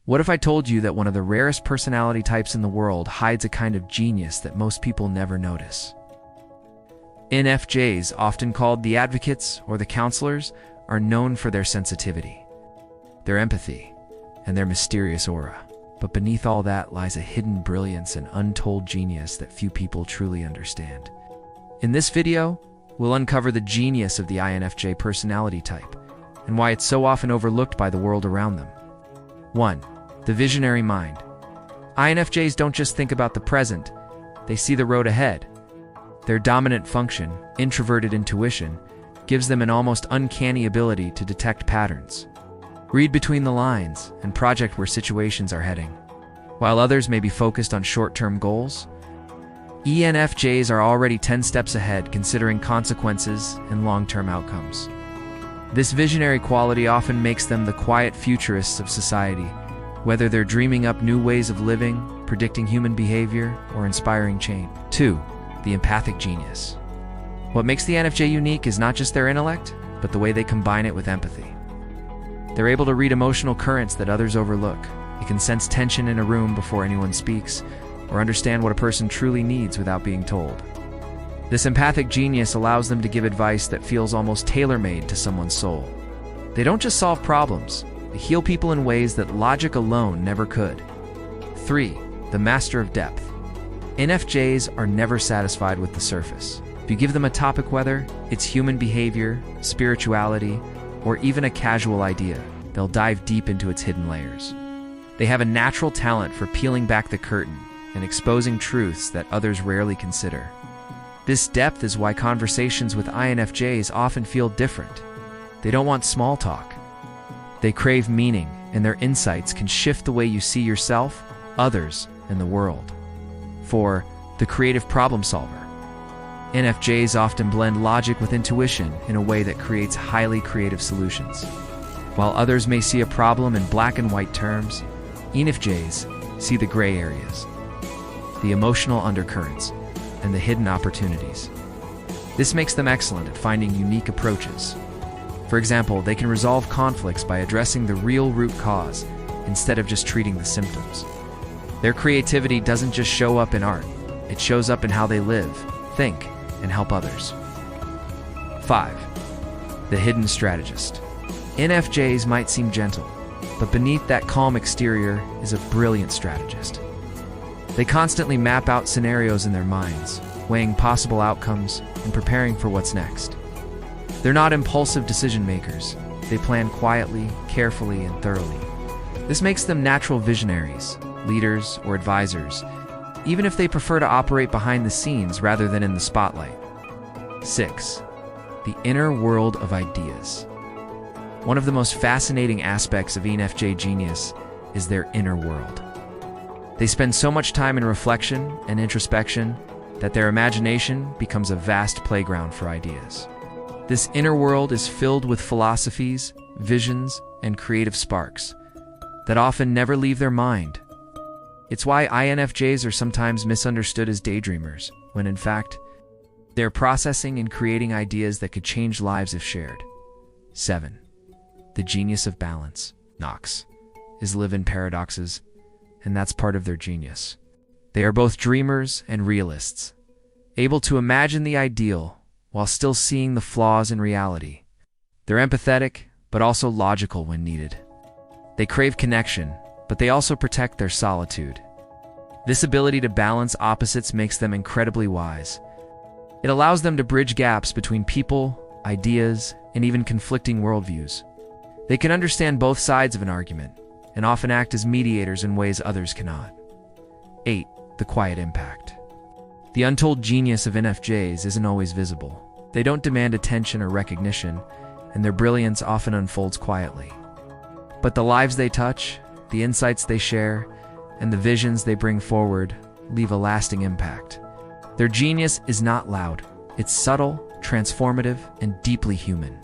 What if I told you that one of the rarest personality types in the world hides a kind of genius that most people never notice? INFJs, often called the advocates or the counselors, are known for their sensitivity, their empathy, and their mysterious aura. But beneath all that lies a hidden brilliance and untold genius that few people truly understand. In this video, we'll uncover the genius of the INFJ personality type and why it's so often overlooked by the world around them. 1. The visionary mind. INFJs don't just think about the present, they see the road ahead. Their dominant function, introverted intuition, gives them an almost uncanny ability to detect patterns, read between the lines, and project where situations are heading. While others may be focused on short-term goals, ENFJs are already 10 steps ahead, considering consequences and long-term outcomes. This visionary quality often makes them the quiet futurists of society, whether they're dreaming up new ways of living, predicting human behavior, or inspiring change. 2. The empathic genius. What makes the INFJ unique is not just their intellect, but the way they combine it with empathy. They're able to read emotional currents that others overlook. They can sense tension in a room before anyone speaks, or understand what a person truly needs without being told. This empathic genius allows them to give advice that feels almost tailor-made to someone's soul. They don't just solve problems, they heal people in ways that logic alone never could. 3. The master of depth. INFJs are never satisfied with the surface. If you give them a topic, whether it's human behavior, spirituality, or even a casual idea, they'll dive deep into its hidden layers. They have a natural talent for peeling back the curtain and exposing truths that others rarely consider. This depth is why conversations with INFJs often feel different. They don't want small talk. They crave meaning, and their insights can shift the way you see yourself, others, and the world. 4. The creative problem solver. INFJs often blend logic with intuition in a way that creates highly creative solutions. While others may see a problem in black and white terms, INFJs see the gray areas, the emotional undercurrents, and the hidden opportunities. This makes them excellent at finding unique approaches. For example, they can resolve conflicts by addressing the real root cause instead of just treating the symptoms. Their creativity doesn't just show up in art, it shows up in how they live, think, and help others. 5. The hidden strategist. INFJs might seem gentle, but beneath that calm exterior is a brilliant strategist. They constantly map out scenarios in their minds, weighing possible outcomes and preparing for what's next. They're not impulsive decision makers. They plan quietly, carefully, and thoroughly. This makes them natural visionaries, leaders, or advisors, even if they prefer to operate behind the scenes rather than in the spotlight. 6. The inner world of ideas. One of the most fascinating aspects of ENFJ genius is their inner world. They spend so much time in reflection and introspection that their imagination becomes a vast playground for ideas. This inner world is filled with philosophies, visions, and creative sparks that often never leave their mind. It's why INFJs are sometimes misunderstood as daydreamers, when in fact, they're processing and creating ideas that could change lives if shared. 7. The genius of balance. Knox is live in paradoxes, and that's part of their genius. They are both dreamers and realists, able to imagine the ideal while still seeing the flaws in reality. They're empathetic, but also logical when needed. They crave connection, but they also protect their solitude. This ability to balance opposites makes them incredibly wise. It allows them to bridge gaps between people, ideas, and even conflicting worldviews. They can understand both sides of an argument, and often act as mediators in ways others cannot. 8. The quiet impact. The untold genius of INFJs isn't always visible. They don't demand attention or recognition, and their brilliance often unfolds quietly. But the lives they touch, the insights they share, and the visions they bring forward leave a lasting impact. Their genius is not loud. It's subtle, transformative, and deeply human.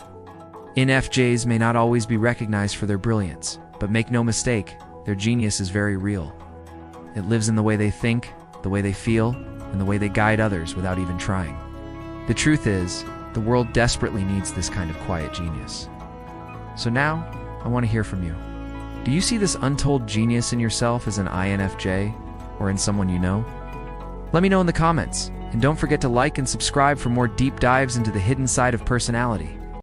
INFJs may not always be recognized for their brilliance, but make no mistake, their genius is very real. It lives in the way they think, the way they feel, and the way they guide others without even trying. The truth is, the world desperately needs this kind of quiet genius. So now, I want to hear from you. Do you see this untold genius in yourself as an INFJ or in someone you know? Let me know in the comments, and don't forget to like and subscribe for more deep dives into the hidden side of personality.